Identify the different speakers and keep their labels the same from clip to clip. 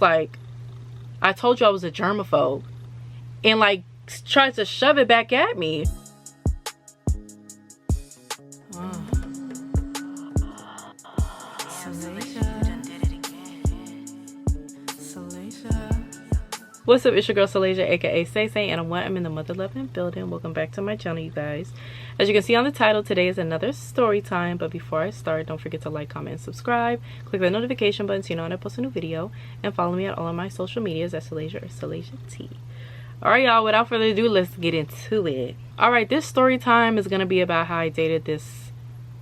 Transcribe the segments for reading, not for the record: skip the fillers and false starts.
Speaker 1: like, I told you I was a germaphobe, and like tries to shove it back at me. What's up, it's your girl Salasia, aka Say Say, and I'm in the Mother Loving building. Welcome back to my channel, you guys. As you can see on the title, today is another story time. But before I start, don't forget to like, comment, and subscribe. Click the notification button so you know when I post a new video, and follow me on all of my social medias at Salasia or Salasia T. Alright, y'all, without further ado, let's get into it. Alright, this story time is gonna be about how I dated this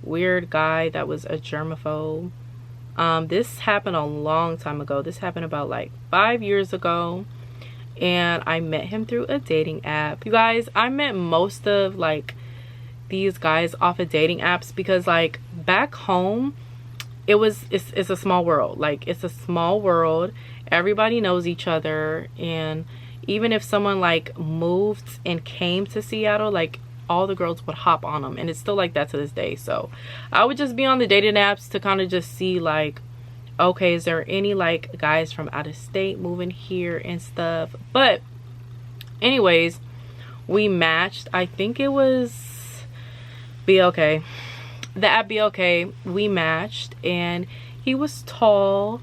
Speaker 1: weird guy that was a germaphobe. This happened a long time ago. This happened about like 5 years ago. And I met him through a dating app. You guys, I met most of like these guys off of dating apps because like back home it's a small world. Like, it's a small world, everybody knows each other, and even if someone like moved and came to Seattle, like all the girls would hop on them, and it's still like that to this day. So I would just be on the dating apps to kind of just see like, okay, is there any like guys from out of state moving here and stuff. But anyways, we matched. I think it was BLK, the app BLK. We matched, and he was tall,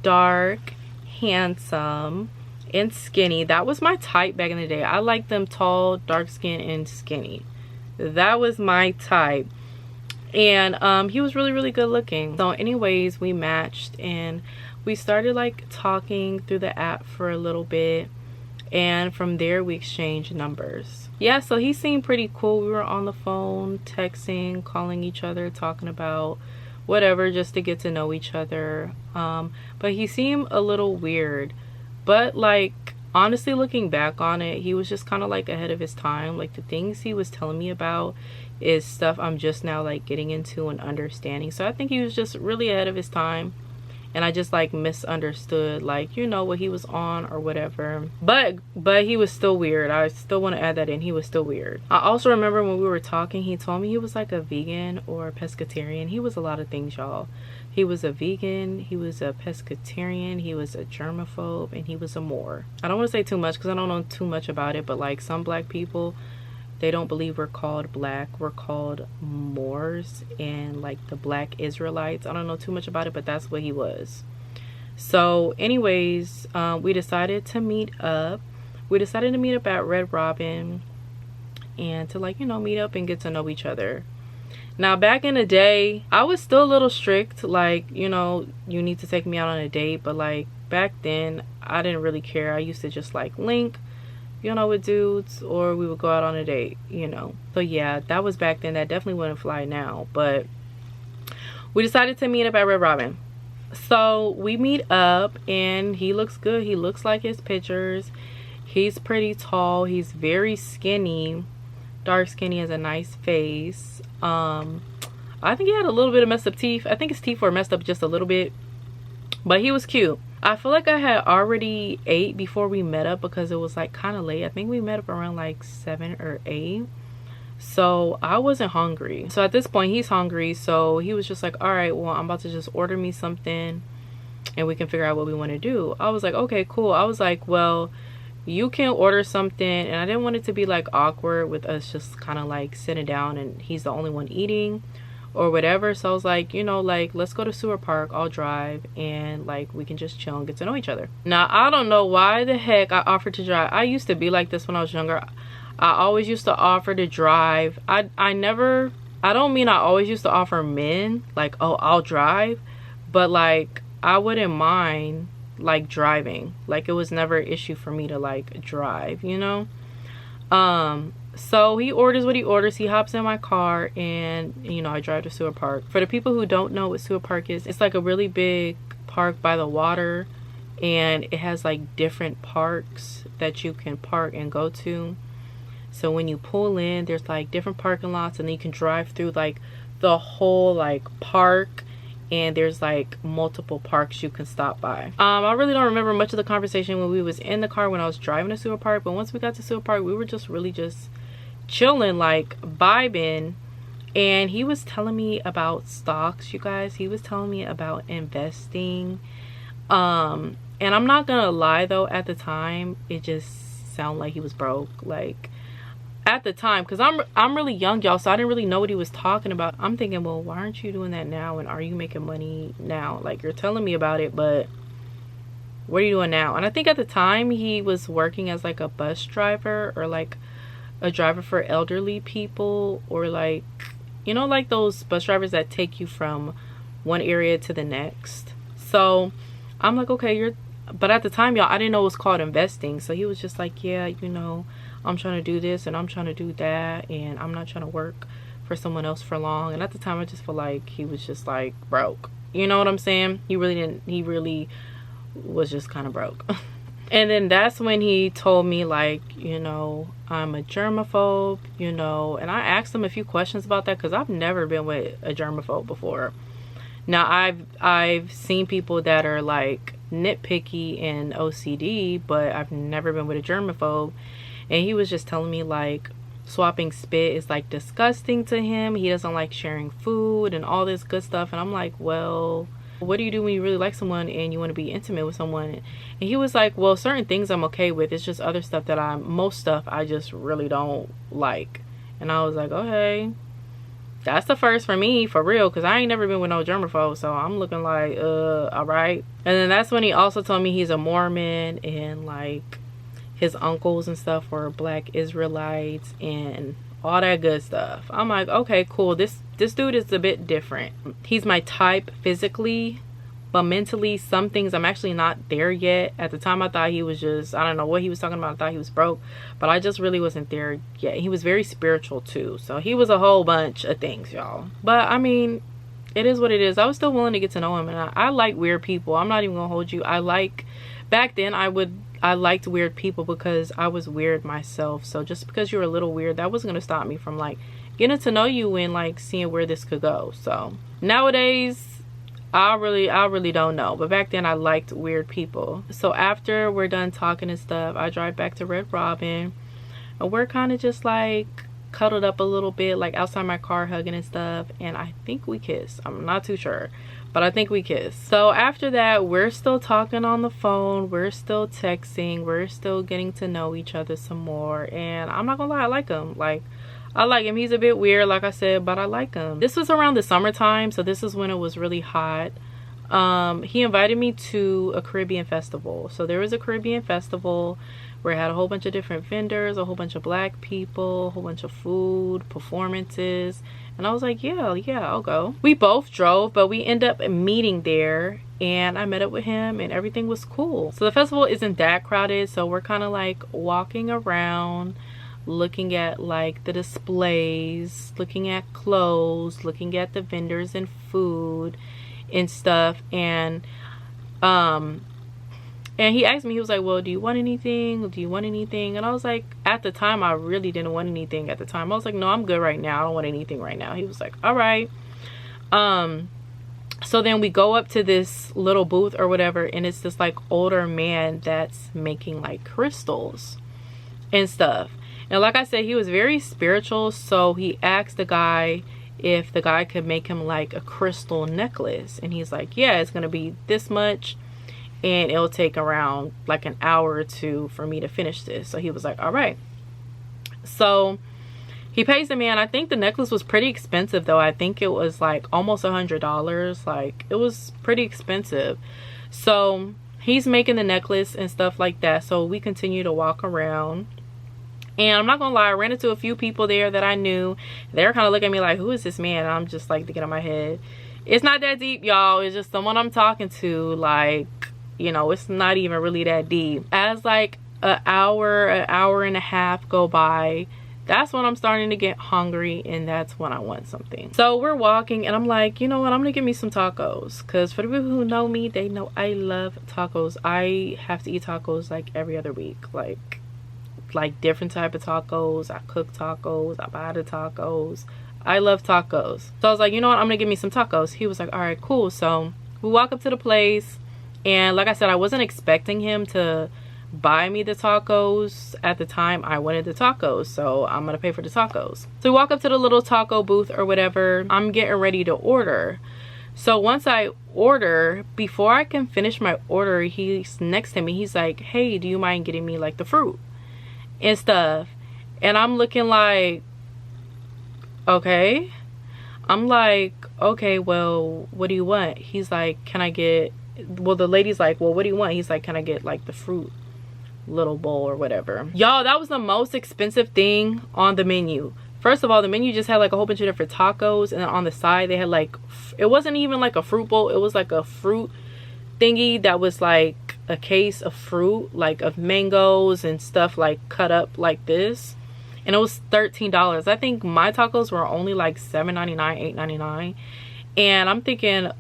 Speaker 1: dark, handsome, and skinny. That was my type back in the day. I liked them tall, dark skin, and skinny. That was my type. And he was really good looking. So anyways, we matched, and we started like talking through the app for a little bit, and from there we exchanged numbers. Yeah, so he seemed pretty cool. We were on the phone, texting, calling each other, talking about whatever, just to get to know each other. But he seemed a little weird, but like honestly, looking back on it, he was just kind of like ahead of his time. Like, the things he was telling me about is stuff I'm just now like getting into and understanding. So I think he was just really ahead of his time, and I just like misunderstood, like, you know, what he was on or whatever. But he was still weird. I still want to add that in. He was still weird. I also remember when we were talking, he told me he was like a vegan or a pescatarian. He was a lot of things, y'all. He was a vegan, he was a pescatarian, he was a germaphobe, and he was a Moor. I don't want to say too much because I don't know too much about it, but like some black people, they don't believe we're called black. We're called Moors, and like the black Israelites. I don't know too much about it, but that's what he was. So anyways, we decided to meet up. We decided to meet up at Red Robin, and to like, you know, meet up and get to know each other. Now, back in the day, I was still a little strict, like, you know, you need to take me out on a date. But like back then, I didn't really care. I used to just like link, you know, with dudes, or we would go out on a date, you know. So yeah, that was back then. That definitely wouldn't fly now. But we decided to meet up at Red Robin. So we meet up, and he looks good. He looks like his pictures. He's pretty tall. He's very skinny, dark skinny, has a nice face. I think he had a little bit of messed up teeth. I think his teeth were messed up just a little bit, but he was cute. I feel like I had already ate before we met up because it was like kind of late. I think we met up around like 7 or 8, so I wasn't hungry. So at this point, he's hungry, so he was just like, all right, well, I'm about to just order me something and we can figure out what we want to do. I was like, okay, cool. I was like, well, you can order something, and I didn't want it to be like awkward with us just kind of like sitting down and he's the only one eating or whatever. So I was like, you know, like, let's go to Sewer Park. I'll drive, and like we can just chill and get to know each other. Now, I don't know why the heck I offered to drive. I used to be like this when I was younger. I always used to offer to drive. I don't mean I always used to offer men like, oh, I'll drive, but like I wouldn't mind like driving. Like, it was never an issue for me to like drive, you know. So he orders what he orders. He hops in my car, and you know, I drive to Sewer Park. For the people who don't know what Sewer Park is, it's like a really big park by the water, and it has like different parks that you can park and go to. So when you pull in, there's like different parking lots, and then you can drive through like the whole like park, and there's like multiple parks you can stop by. I really don't remember much of the conversation when we was in the car when I was driving to Sewer Park, but once we got to Sewer Park, we were just really just chilling, like vibing. And he was telling me about stocks, you guys. He was telling me about investing, and And I'm not gonna lie though, at the time it just sounded like he was broke. Like at the time, because I'm really young, y'all, so I didn't really know what he was talking about. I'm thinking, well, why aren't you doing that now, and are you making money now? Like, you're telling me about it, but what are you doing now? And I think at the time he was working as like a bus driver, or like a driver for elderly people, or like, you know, like those bus drivers that take you from one area to the next. So I'm like, okay, but at the time, y'all, I didn't know it was called investing. So he was just like, yeah, you know, I'm trying to do this and I'm trying to do that, and I'm not trying to work for someone else for long. And at the time I just feel like he was just like broke, you know what I'm saying? He really was just kind of broke. And then that's when he told me, like, you know, I'm a germaphobe, you know. And I asked him a few questions about that, because I've never been with a germaphobe before. Now I've seen people that are like nitpicky and OCD, but I've never been with a germaphobe. And he was just telling me like swapping spit is like disgusting to him. He doesn't like sharing food and all this good stuff. And I'm like, well, what do you do when you really like someone and you want to be intimate with someone? And he was like, well, certain things I'm okay with. It's just other stuff that most stuff I just really don't like. And I was like, okay, that's the first for me, for real, because I ain't never been with no germaphobe. So I'm looking like, all right. And then that's when he also told me he's a Mormon, and like his uncles and stuff were Black Israelites and all that good stuff. I'm like, okay, cool. This dude is a bit different. He's my type physically, but mentally, some things I'm actually not there yet. At the time, I thought he was just, I don't know what he was talking about. I thought he was broke, but I just really wasn't there yet. He was very spiritual too. So he was a whole bunch of things, y'all. But I mean, it is what it is. I was still willing to get to know him, and I like weird people. I'm not even gonna hold you. Back then I liked weird people because I was weird myself. So just because you're a little weird, that wasn't gonna stop me from like getting to know you and like seeing where this could go. So nowadays I really don't know, but back then I liked weird people. So after we're done talking and stuff, I drive back to Red Robin, and we're kind of just like cuddled up a little bit, like outside my car, hugging and stuff. And I think we kissed. I'm not too sure, but I think we kissed. So after that, we're still talking on the phone, we're still texting, we're still getting to know each other some more. And I'm not gonna lie, I like him. I like him. He's a bit weird, like I said, but I like him. This was around the summertime, so this is when it was really hot. He invited me to a Caribbean festival. So there was a Caribbean festival where it had a whole bunch of different vendors, a whole bunch of Black people, a whole bunch of food, performances. And I was like, yeah, I'll go. We both drove, but we ended up meeting there, and I met up with him and everything was cool. So the festival isn't that crowded, so we're kind of like walking around, looking at like the displays, looking at clothes, looking at the vendors and food and stuff. And he asked me, he was like, well, do you want anything? And I was like, at the time I really didn't want anything. At the time I was like, no, I'm good right now, I don't want anything right now. He was like, all right. So then we go up to this little booth or whatever, and it's this like older man that's making like crystals and stuff. And like I said, he was very spiritual, so he asked the guy if the guy could make him like a crystal necklace. And he's like, yeah, it's gonna be this much, and it'll take around like an hour or two for me to finish this. So he was like, all right. So he pays the man. I think the necklace was pretty expensive though. I think it was like almost $100. Like, it was pretty expensive. So he's making the necklace and stuff like that. So we continue to walk around. And I'm not gonna lie, I ran into a few people there that I knew. They're kind of looking at me like, who is this man? And I'm just like thinking in my head, it's not that deep, y'all. It's just someone I'm talking to. Like, you know, it's not even really that deep. As like an hour and a half go by, that's when I'm starting to get hungry, and that's when I want something. So we're walking, and I'm like, you know what, I'm gonna get me some tacos, because for the people who know me, they know I love tacos. I have to eat tacos like every other week. Like different type of tacos. I cook tacos, I buy the tacos. I love tacos. So I was like, you know what, I'm gonna get me some tacos. He was like, all right, cool. So we walk up to the place, and like I said, I wasn't expecting him to buy me the tacos. At the time I wanted the tacos, so I'm gonna pay for the tacos. So we walk up to the little taco booth or whatever. I'm getting ready to order. So once I order, before I can finish my order, he's next to me. He's like, hey, do you mind getting me like the fruit and stuff? And I'm looking like, okay. I'm like, okay, well, what do you want? He's like, can I get, well, the lady's like, well, what do you want? He's like, can I get like the fruit little bowl or whatever? Y'all, that was the most expensive thing on the menu. First of all, the menu just had like a whole bunch of different tacos, and then on the side they had like, it wasn't even like a fruit bowl, it was like a fruit thingy that was like a case of fruit, like of mangoes and stuff, like cut up like this. And it was $13. I think my tacos were only like $7.99, $8.99. And I'm thinking,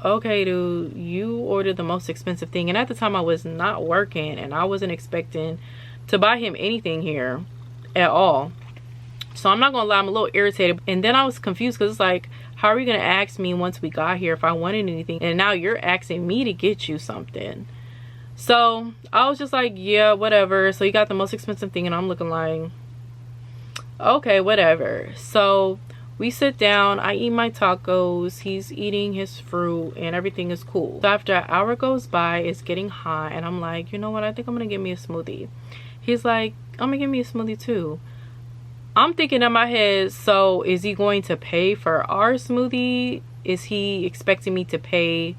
Speaker 1: okay, dude, you ordered the most expensive thing. And at the time I was not working, and I wasn't expecting to buy him anything here at all. So I'm not gonna lie, I'm a little irritated. And then I was confused, because it's like, how are you gonna ask me once we got here if I wanted anything, and now you're asking me to get you something? So I was just like, yeah, whatever. So he got the most expensive thing, and I'm looking like, okay, whatever. So we sit down, I eat my tacos, he's eating his fruit, and everything is cool. So after an hour goes by, it's getting hot, and I'm like, you know what, I think I'm gonna get me a smoothie. He's like, I'm gonna get me a smoothie too. I'm thinking in my head, so is he going to pay for our smoothie? Is he expecting me to pay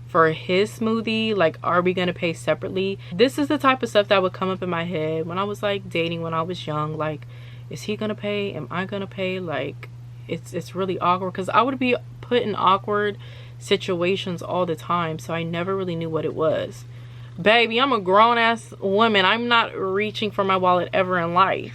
Speaker 1: for his smoothie? Like, are we gonna pay separately? This is the type of stuff that would come up in my head when I was like dating, when I was young. Like, is he gonna pay? Am I gonna pay? Like, it's really awkward, because I would be put in awkward situations all the time, so I never really knew what it was. Baby, I'm a grown-ass woman. I'm not reaching for my wallet ever in life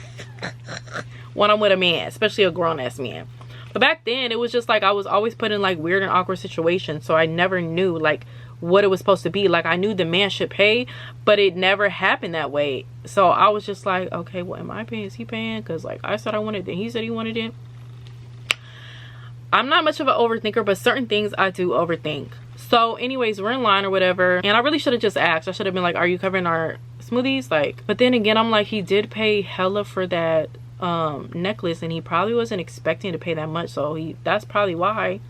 Speaker 1: when I'm with a man, especially a grown-ass man. But back then, it was just like I was always put in like weird and awkward situations, so I never knew like what it was supposed to be. Like, I knew the man should pay, but it never happened that way. So I was just like, okay, well, am I paying? Is he paying? Because like I said I wanted it, he said he wanted it. I'm not much of an overthinker, but certain things I do overthink. So anyways, we're in line or whatever, and I really should have just asked. I should have been like, are you covering our smoothies? Like, but then again, I'm like, he did pay hella for that necklace, and he probably wasn't expecting to pay that much, so that's probably why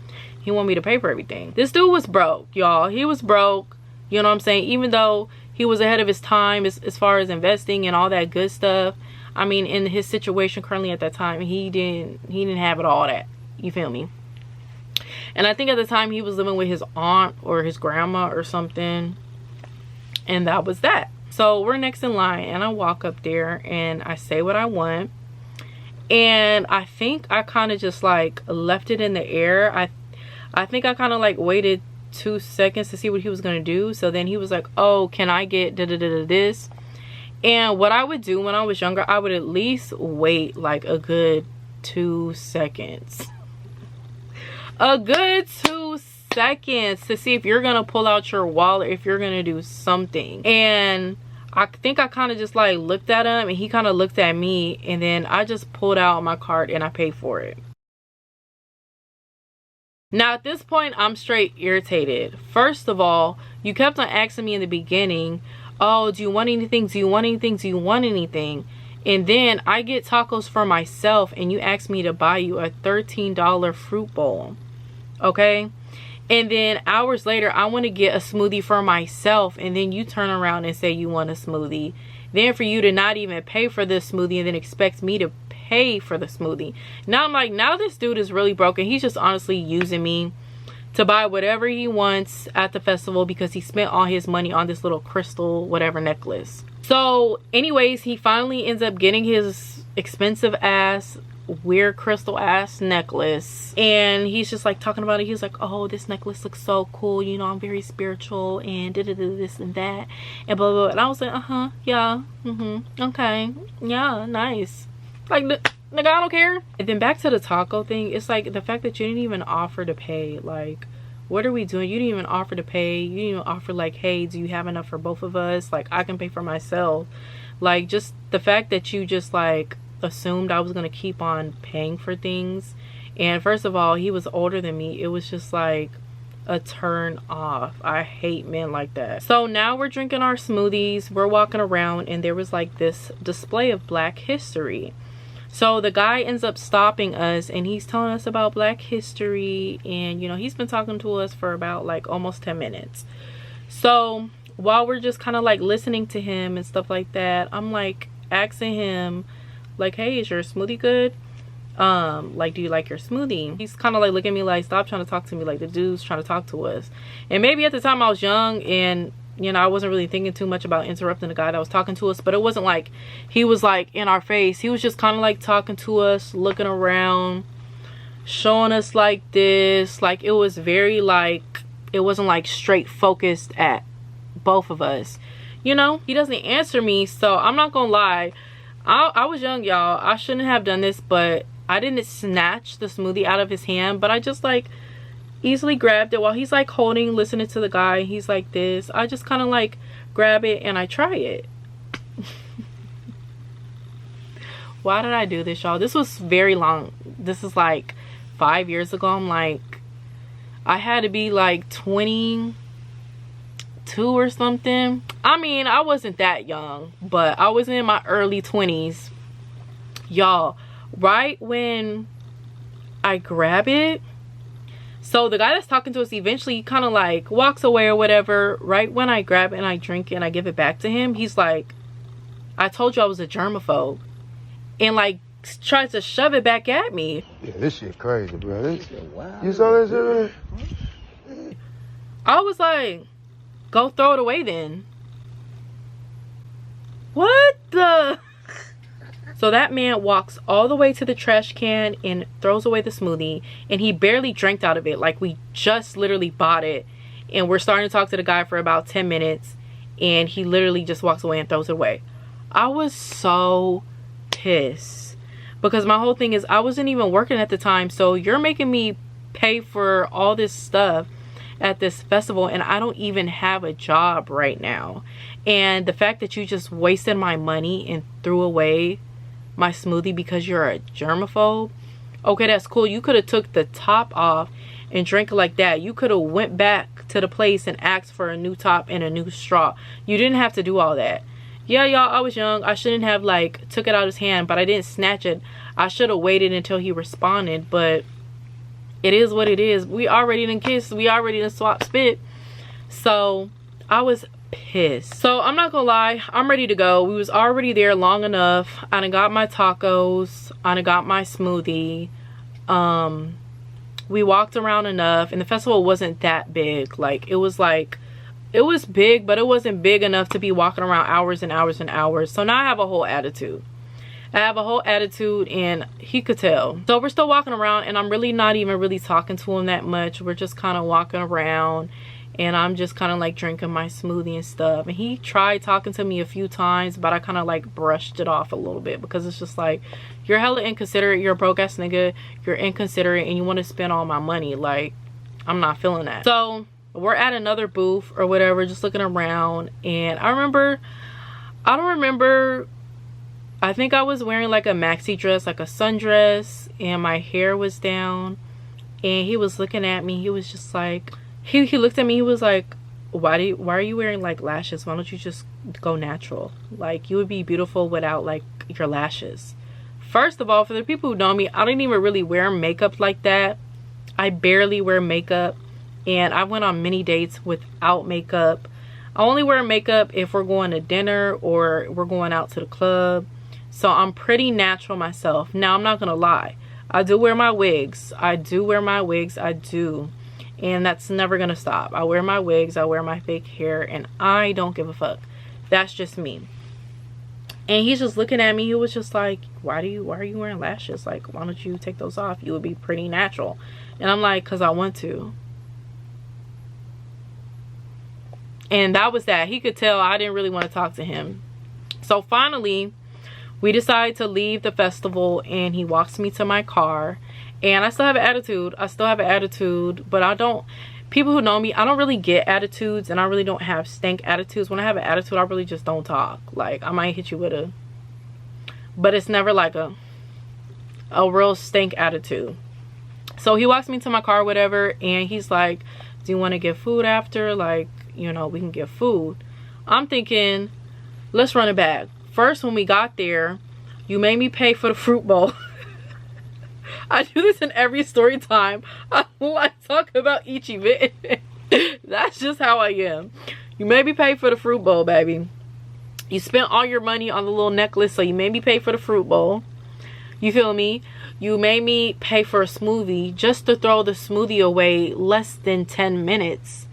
Speaker 1: he wanted me to pay for everything. This dude was broke, y'all. He was broke, you know what I'm saying? Even though he was ahead of his time as far as investing and all that good stuff. I mean, in his situation currently at that time, he didn't have it all that, you feel me? And I think at the time he was living with his aunt or his grandma or something, and that was that. So we're next in line, and I walk up there and I say what I want, and I think I kind of just like left it in the air. I think I kind of like waited 2 seconds to see what he was gonna do. So then he was like, oh, can I get this? And what I would do when I was younger, I would at least wait like a good 2 seconds. A good 2 seconds to see if you're gonna pull out your wallet, if you're gonna do something. And I think I kind of just like looked at him, and he kind of looked at me, and then I just pulled out my card and I paid for it. Now at this point, I'm straight irritated. First of all, you kept on asking me in the beginning, oh, do you want anything? Do you want anything? Do you want anything? And then I get tacos for myself, and you ask me to buy you a $13 fruit bowl. Okay? And then hours later, I want to get a smoothie for myself, and then you turn around and say you want a smoothie. Then for you to not even pay for this smoothie and then expect me to pay for the smoothie. Now I'm like, now this dude is really broken. He's just honestly using me to buy whatever he wants at the festival, because he spent all his money on this little crystal whatever necklace. So anyways, he finally ends up getting his expensive ass weird crystal ass necklace, and he's just like talking about it. He's like, oh, this necklace looks so cool, you know, I'm very spiritual and this and that and blah blah blah. And I was like, yeah, okay, yeah, nice. Like, nigga, I don't care. And then back to the taco thing, it's like the fact that you didn't even offer to pay. Like, what are we doing? You didn't even offer to pay. You didn't even offer like, hey, do you have enough for both of us? Like, I can pay for myself. Like, just the fact that you just like assumed I was gonna keep on paying for things. And first of all, he was older than me. It was just like a turn off. I hate men like that. So now we're drinking our smoothies, we're walking around, and there was like this display of Black history. So the guy ends up stopping us, and he's telling us about Black history, and you know, he's been talking to us for about like almost 10 minutes. So while we're just kind of like listening to him and stuff like that, I'm like asking him like, hey, is your smoothie good? Like, do you like your smoothie? He's kind of like looking at me like, stop trying to talk to me, like the dude's trying to talk to us. And maybe at the time I was young, and you know, I wasn't really thinking too much about interrupting the guy that was talking to us, but it wasn't like he was like in our face. He was just kind of like talking to us, looking around, showing us like this. Like, it was very like, it wasn't like straight focused at both of us. You know, he doesn't answer me, so I'm not gonna lie. I was young, y'all. I shouldn't have done this, but I didn't snatch the smoothie out of his hand, but I just like easily grabbed it while he's like holding, listening to the guy. He's like this. I just kind of like grab it and I try it. Why did I do this, y'all? This was very long. This is like 5 years ago. I'm like, I had to be like 22 or something. I mean, I wasn't that young, but I was in my early 20s, y'all. Right when I grab it, so the guy that's talking to us eventually kind of like walks away or whatever. Right when I grab it and I drink it and I give it back to him, he's like, I told you I was a germaphobe, and like tries to shove it back at me.
Speaker 2: Yeah, this shit crazy, bro. You saw that shit, man?
Speaker 1: I was like, go throw it away then. What the? So that man walks all the way to the trash can and throws away the smoothie, and he barely drank out of it. Like, we just literally bought it, and we're starting to talk to the guy for about 10 minutes, and he literally just walks away and throws it away. I was so pissed, because my whole thing is, I wasn't even working at the time, so you're making me pay for all this stuff at this festival, and I don't even have a job right now. And the fact that you just wasted my money and threw away my smoothie because you're a germaphobe, okay, that's cool. You could have took the top off and drank it like that. You could have went back to the place and asked for a new top and a new straw. You didn't have to do all that. Yeah, y'all, I was young. I shouldn't have like took it out of his hand, but I didn't snatch it. I should have waited until he responded, but it is what it is. We already done kissed. We already done swap spit. So I was pissed. So I'm not gonna lie, I'm ready to go. We was already there long enough. I done got my tacos. I done got my smoothie. We walked around enough, and the festival wasn't that big. Like, it was big, but it wasn't big enough to be walking around hours and hours and hours. So now I have a whole attitude. And he could tell. So we're still walking around, and I'm really not even really talking to him that much. We're just kind of walking around, and I'm just kind of like drinking my smoothie and stuff. And he tried talking to me a few times, but I kind of like brushed it off a little bit, because it's just like, you're hella inconsiderate. You're a broke ass nigga. You're inconsiderate, and you want to spend all my money. Like, I'm not feeling that. So we're at another booth or whatever, just looking around, and I don't remember, I think I was wearing like a maxi dress, like a sundress, and my hair was down, and he was looking at me. He was just like, he looked at me, he was like, why are you wearing like lashes? Why don't you just go natural? Like, you would be beautiful without like your lashes. First of all, for the people who know me, I don't even really wear makeup like that. I barely wear makeup, and I went on many dates without makeup. I only wear makeup if we're going to dinner or we're going out to the club. So I'm pretty natural myself. Now, I'm not gonna lie, I do wear my wigs. I do. And that's never gonna stop. I wear my wigs, I wear my fake hair, and I don't give a fuck. That's just me. And he's just looking at me. He was just like, why are you wearing lashes? Like, why don't you take those off? You would be pretty natural. And I'm like, because I want to. And that was that. He could tell I didn't really want to talk to him. So finally, we decided to leave the festival, and he walks me to my car. And I still have an attitude. But I don't, people who know me, I don't really get attitudes, and I really don't have stank attitudes. When I have an attitude, I really just don't talk. Like, I might hit you with a, but it's never like a real stank attitude. So he walks me to my car, whatever, and he's like, do you want to get food after? Like, you know, we can get food. I'm thinking, let's run it back. First, when we got there, You made me pay for the fruit bowl. I do this in every story time. I like talking about each event. That's just how I am. You made me pay for the fruit bowl, baby. You spent all your money on the little necklace, so you made me pay for the fruit bowl. You feel me? You made me pay for a smoothie just to throw the smoothie away less than 10 minutes.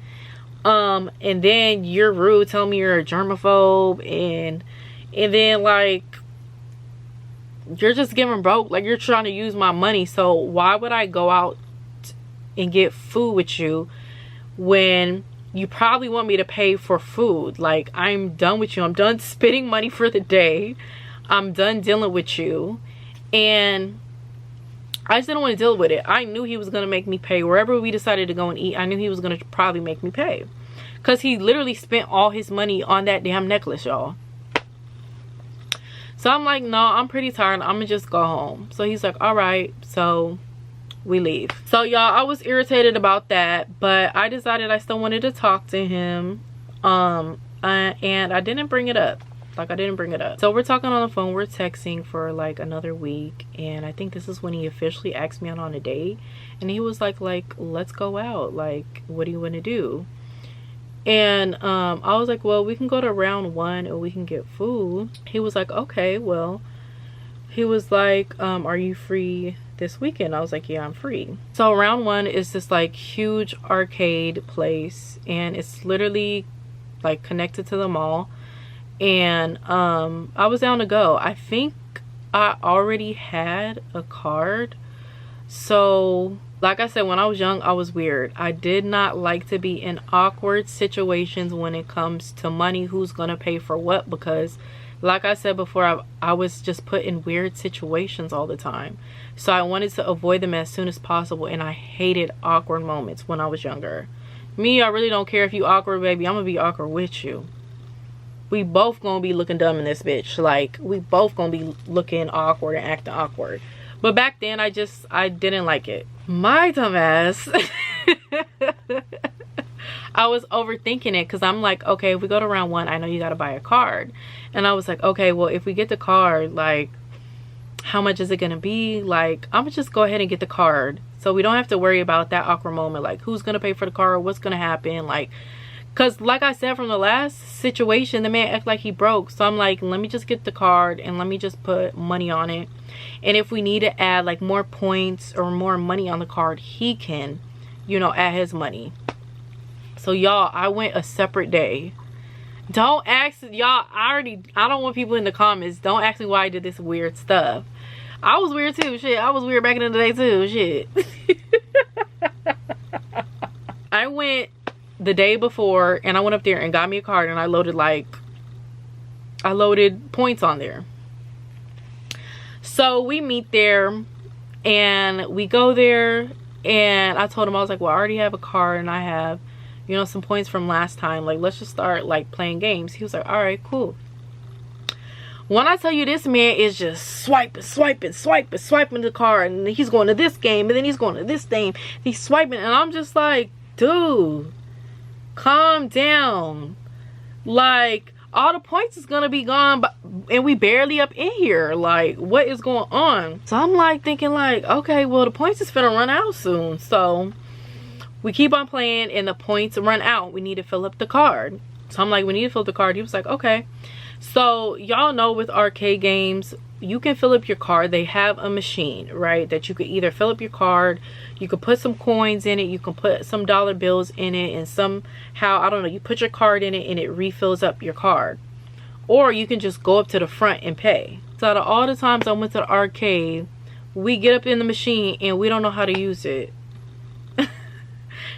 Speaker 1: And then you're rude, tell me you're a germaphobe, and then like you're just giving broke, like you're trying to use my money. So why would I go out and get food with you when you probably want me to pay for food? Like, I'm done with you. I'm done spending money for the day. I'm done dealing with you. And I just didn't want to deal with it. I knew he was going to make me pay. Wherever we decided to go and eat, I knew he was going to probably make me pay. Because he literally spent all his money on that damn necklace, y'all. So I'm like, no, I'm pretty tired. I'm going to just go home. So he's like, all right. So we leave. So y'all, I was irritated about that. But I decided I still wanted to talk to him. And I didn't bring it up. Like, I didn't bring it up. So we're talking on the phone. We're texting for like another week. And I think this is when he officially asked me out on a date. And he was like, let's go out. Like, what do you want to do? And I was like, well, we can go to round 1 and we can get food. He was like, okay, well. He was like, are you free this weekend? I was like, yeah, I'm free. So round 1 is this like huge arcade place. And it's literally like connected to the mall. And I was down to go. I think I already had a card. So like I said, when I was young, I was weird. I did not like to be in awkward situations when it comes to money, who's gonna pay for what, because like I said before, I was just put in weird situations all the time. So I wanted to avoid them as soon as possible, and I hated awkward moments when I was younger. Me, I really don't care if you awkward, baby. I'm gonna be awkward with you. We both gonna be looking dumb in this bitch. Like, we both gonna be looking awkward and acting awkward. But back then, I didn't like it. My dumb ass. I was overthinking it because I'm like, okay, if we go to round 1, I know you got to buy a card. And I was like, okay, well, if we get the card, like, how much is it going to be? Like, I'm going to just go ahead and get the card. So we don't have to worry about that awkward moment. Like, who's going to pay for the card? What's going to happen? Like, because like I said, from the last situation, the man acted like he broke. So I'm like, let me just get the card and let me just put money on it. And if we need to add like more points or more money on the card, he can, you know, add his money. So y'all, I went a separate day. Don't ask, y'all, I don't want people in the comments. Don't ask me why I did this weird stuff. I was weird too, shit. I was weird back in the day too, shit. I went the day before and I went up there and got me a card, and I loaded points on there. So we meet there and we go there, and I told him, I was like, well, I already have a card and I have, you know, some points from last time. Like, let's just start like playing games. He was like, all right, cool. When I tell you, this man is just swiping the card, and he's going to this game and then he's going to this game. He's swiping, and I'm just like, dude, calm down. Like, all the points is gonna be gone, and we barely up in here. Like, what is going on? So I'm like thinking like, okay, well, the points is finna run out soon. So we keep on playing and the points run out. We need to fill up the card. So I'm like, we need to fill up the card. He was like, okay. So y'all know with arcade games, you can fill up your card. They have a machine, right, that you could either fill up your card, you could put some coins in it, you can put some dollar bills in it, and somehow, I don't know, you put your card in it and it refills up your card. Or you can just go up to the front and pay. So out of all the times I went to the arcade, we get up in the machine and we don't know how to use it.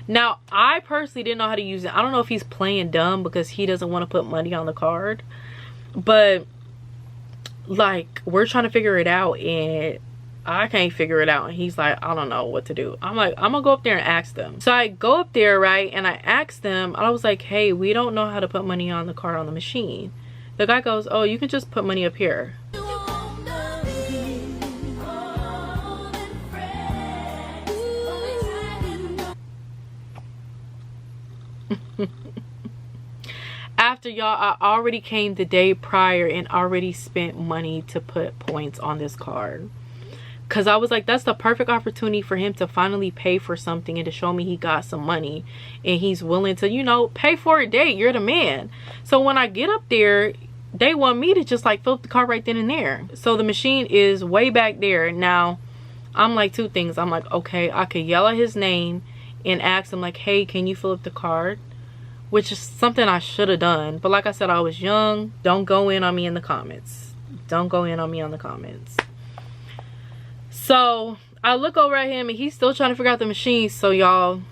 Speaker 1: Now, I personally didn't know how to use it. I don't know if he's playing dumb because he doesn't want to put money on the card. But like, we're trying to figure it out and I can't figure it out, and he's like, I don't know what to do. I'm like, I'm gonna go up there and ask them. So I go up there, right, and I asked them. I was like, hey, we don't know how to put money on the card on the machine. The guy goes, oh, you can just put money up here. after, y'all, I already came the day prior and already spent money to put points on this card. Because I was like, that's the perfect opportunity for him to finally pay for something and to show me he got some money and he's willing to, you know, pay for a date. You're the man. So when I get up there, they want me to just like fill up the card right then and there. So the machine is way back there. Now, I'm like, two things. I'm like, okay, I could yell at his name and ask him like, hey, can you fill up the card? Which is something I should have done. But like I said, I was young. Don't go in on me in the comments. Don't go in on me on the comments. So I look over at him and he's still trying to figure out the machine. So y'all,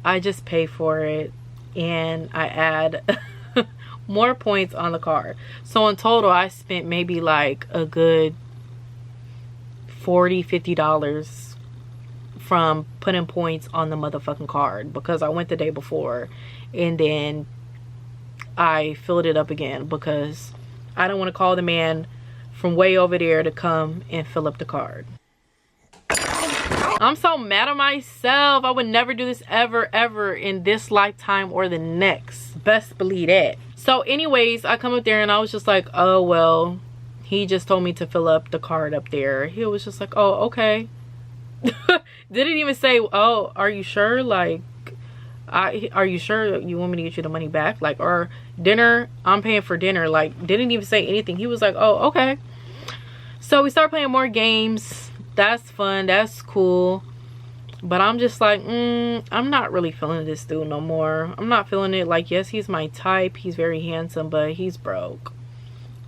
Speaker 1: I just pay for it and I add more points on the card. So in total, I spent maybe like a good $40–50 from putting points on the motherfucking card, because I went the day before and then I filled it up again because I don't want to call the man from way over there to come and fill up the card. I'm so mad at myself. I would never do this ever in this lifetime or the next. Best believe that. So anyways, I come up there and I was just like, oh well, he just told me to fill up the card up there. He was just like, oh okay. Didn't even say, oh, are you sure? Like, are you sure you want me to get you the money back? Like, or dinner, I'm paying for dinner. Like, didn't even say anything. He was like, oh okay. So we start playing more games. That's fun, that's cool. But I'm just like, I'm not really feeling this dude no more. I'm not feeling it. Like, yes, he's my type, he's very handsome, but he's broke,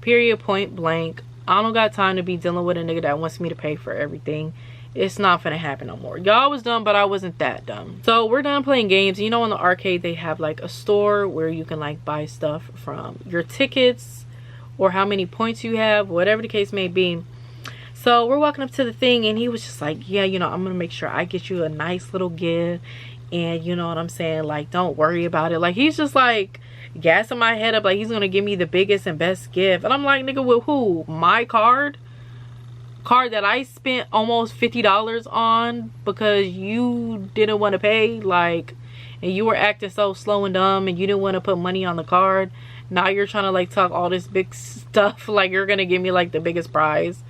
Speaker 1: period, point blank. I don't got time to be dealing with a nigga that wants me to pay for everything. It's not gonna happen no more. Y'all was dumb, but I wasn't that dumb. So we're done playing games. You know, in the arcade they have like a store where you can like buy stuff from your tickets or how many points you have, whatever the case may be. So we're walking up to the thing and he was just like, yeah, you know, I'm gonna make sure I get you a nice little gift, and you know what I'm saying, like, don't worry about it. Like, he's just like gassing my head up like he's gonna give me the biggest and best gift. And I'm like, nigga, with who? My card that I spent almost $50 on because you didn't want to pay, like, and you were acting so slow and dumb and you didn't want to put money on the card. Now you're trying to like talk all this big stuff like you're gonna give me like the biggest prize.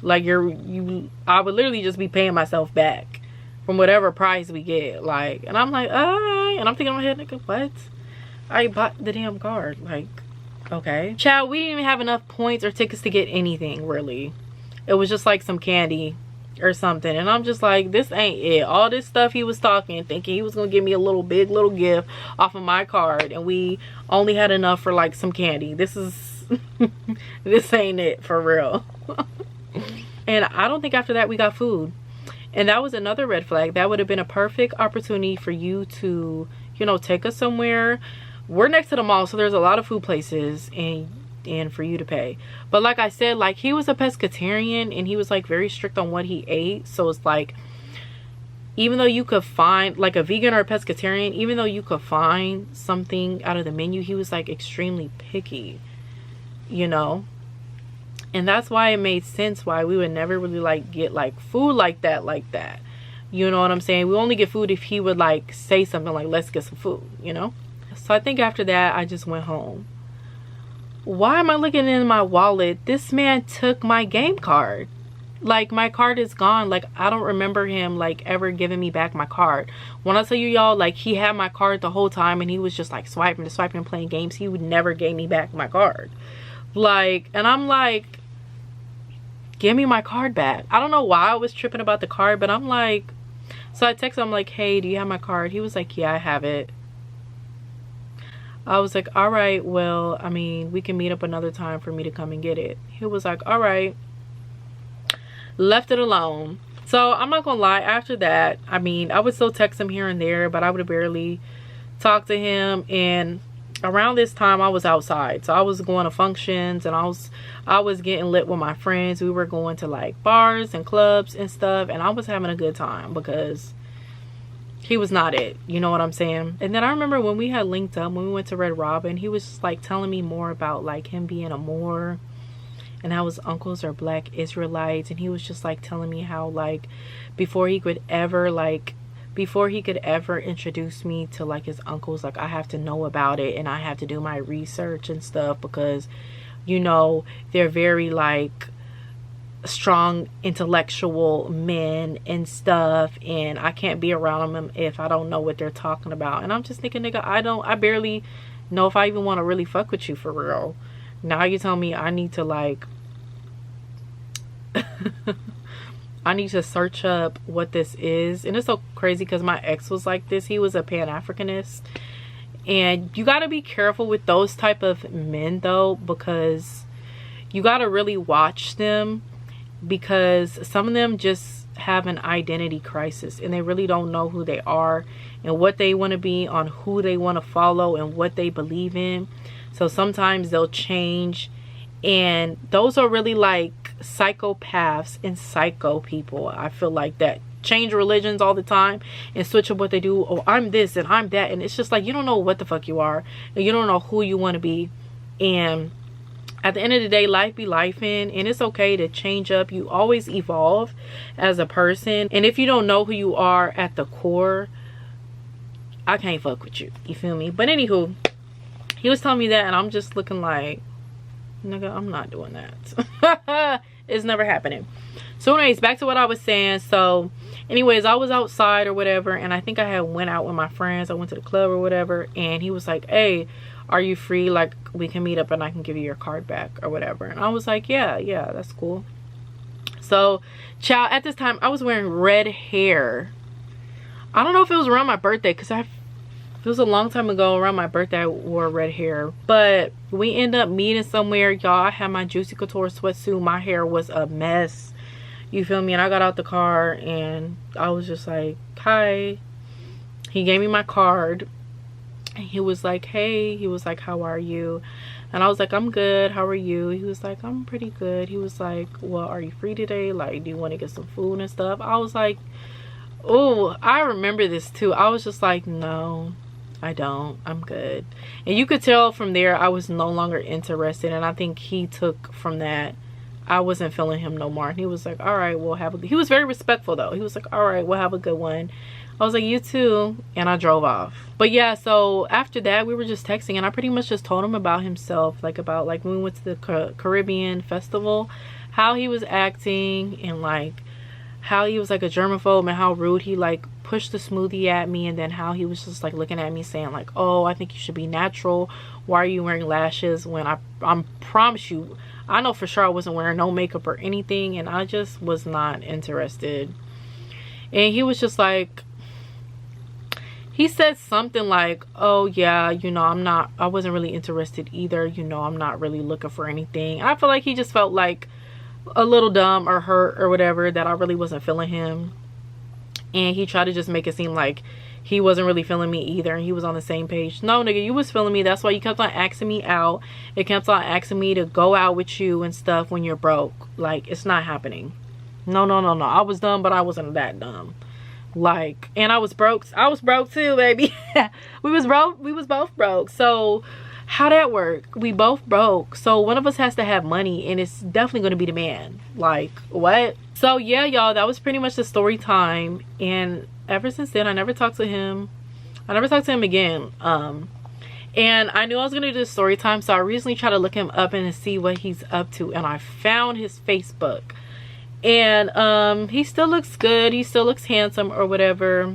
Speaker 1: Like, I would literally just be paying myself back from whatever prize we get. Like, and I'm like, alright. And I'm thinking in my head, nigga, what? I bought the damn card. Like, okay. Child, we didn't even have enough points or tickets to get anything, really. It was just like some candy or something. And I'm just like, this ain't it. All this stuff he was talking, thinking he was gonna give me a little gift off of my card, and we only had enough for like some candy. This is this ain't it for real. And I don't think after that we got food, and that was another red flag. That would have been a perfect opportunity for you to, you know, take us somewhere. We're next to the mall, so there's a lot of food places and for you to pay. But like I said, like, he was a pescatarian and he was like very strict on what he ate. So it's like, even though you could find like a vegan or a pescatarian, even though you could find something out of the menu, he was like extremely picky, you know. And that's why it made sense why we would never really like get like food like that. You know what I'm saying? We only get food if he would like say something like, let's get some food, you know. So I think after that I just went home. Why am I looking in my wallet? This man took my game card. Like, my card is gone. Like, I don't remember him like ever giving me back my card. When I tell you, y'all, like, he had my card the whole time and he was just like swiping and playing games. He would never give me back my card. Like, and I'm like, give me my card back. I don't know why I was tripping about the card, but I'm like, so I texted him like, hey, do you have my card? He was like, yeah, I have it. I was like, all right, well, I mean, we can meet up another time for me to come and get it. He was like, all right. Left it alone. So I'm not gonna lie, after that, I mean, I would still text him here and there, but I would barely talk to him. And around this time I was outside, so I was going to functions and I was getting lit with my friends. We were going to like bars and clubs and stuff, and I was having a good time because he was not it, you know what I'm saying. And then I remember when we had linked up, when we went to Red Robin, he was just like telling me more about like him being a Moor and how his uncles are black Israelites. And he was just like telling me how like before he could ever like before he could ever introduce me to like his uncles, like I have to know about it and I have to do my research and stuff, because you know they're very like strong intellectual men and stuff, and I can't be around them if I don't know what they're talking about. And I'm just thinking, nigga, I barely know if I even want to really fuck with you for real. Now you tell me I need to like I need to search up what this is. And it's so crazy because my ex was like this. He was a Pan-Africanist, and you got to be careful with those type of men though, because you got to really watch them, because some of them just have an identity crisis and they really don't know who they are and what they want to be, on who they want to follow and what they believe in. So sometimes they'll change, and those are really like psychopaths and psycho people. I feel like that change religions all the time and switch up what they do. Oh, I'm this and I'm that, and it's just like you don't know what the fuck you are and you don't know who you want to be. And at the end of the day, life be lifing, and it's okay to change up. You always evolve as a person, and if you don't know who you are at the core, I can't fuck with you. You feel me? But anywho, he was telling me that, and I'm just looking like, nigga, I'm not doing that. It's never happening. So anyways, back to what I was saying. So anyways, I was outside or whatever, and I think I had went out with my friends. I went to the club or whatever, and he was like, hey, are you free? Like, we can meet up and I can give you your card back or whatever. And I was like, yeah, that's cool. So child, at this time I was wearing red hair. I don't know if it was around my birthday, because it was a long time ago. Around my birthday I wore red hair, but we end up meeting somewhere, y'all. I had my Juicy Couture sweatsuit. My hair was a mess, you feel me? And I got out the car and I was just like, hi. He gave me my card. He was like, hey, he was like, how are you? And I was like, I'm good, how are you? He was like, I'm pretty good. He was like, well, are you free today? Like, do you want to get some food and stuff? I was like, oh, I remember this too. I was just like, no, I don't, I'm good. And you could tell from there I was no longer interested, and I think he took from that I wasn't feeling him no more. And he was like, all right, we'll have a, he was very respectful though. He was like, all right, we'll have a good one. I was like, you too. And I drove off. But yeah, so after that we were just texting, and I pretty much just told him about himself, like about like when we went to the Caribbean festival, how he was acting, and like how he was like a germaphobe, and how rude he like pushed the smoothie at me, and then how he was just like looking at me saying like, oh, I think you should be natural. Why are you wearing lashes? When I promise you, I know for sure I wasn't wearing no makeup or anything, and I just was not interested. And he was just like, he said something like, oh yeah, you know, I wasn't really interested either, you know, I'm not really looking for anything. I feel like he just felt like a little dumb or hurt or whatever, that I really wasn't feeling him. And he tried to just make it seem like he wasn't really feeling me either, and he was on the same page. No, nigga, you was feeling me. That's why you kept on asking me out. It kept on asking me to go out with you and stuff when you're broke. Like, it's not happening. No. I was dumb, but I wasn't that dumb. Like, and I was broke too, baby. we was both broke. So how that work? We both broke, so one of us has to have money, and it's definitely going to be the man. Like, what? So yeah, y'all, that was pretty much the story time. And ever since then I never talked to him. I never talked to him again. And I knew I was gonna do this story time, so I recently tried to look him up and see what he's up to, and I found his Facebook. And he still looks good, he still looks handsome or whatever,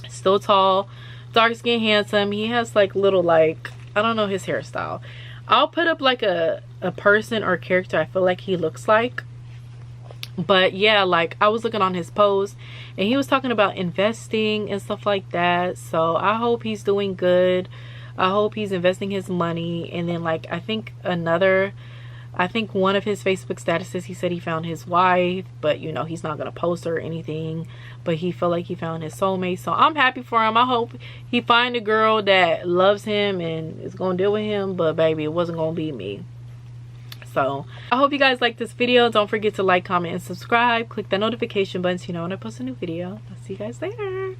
Speaker 1: still tall, dark skin, handsome. He has like little, like, I don't know his hairstyle. I'll put up like a person or character I feel like he looks like. But yeah, like I was looking on his post and he was talking about investing and stuff like that. So I hope he's doing good. I hope he's investing his money. And then like I think one of his Facebook statuses, he said he found his wife, but you know, he's not gonna post her or anything, but he felt like he found his soulmate. So I'm happy for him. I hope he find a girl that loves him and is gonna deal with him, but baby, it wasn't gonna be me. So I hope you guys like this video. Don't forget to like, comment, and subscribe. Click that notification button so you know when I post a new video. I'll see you guys later.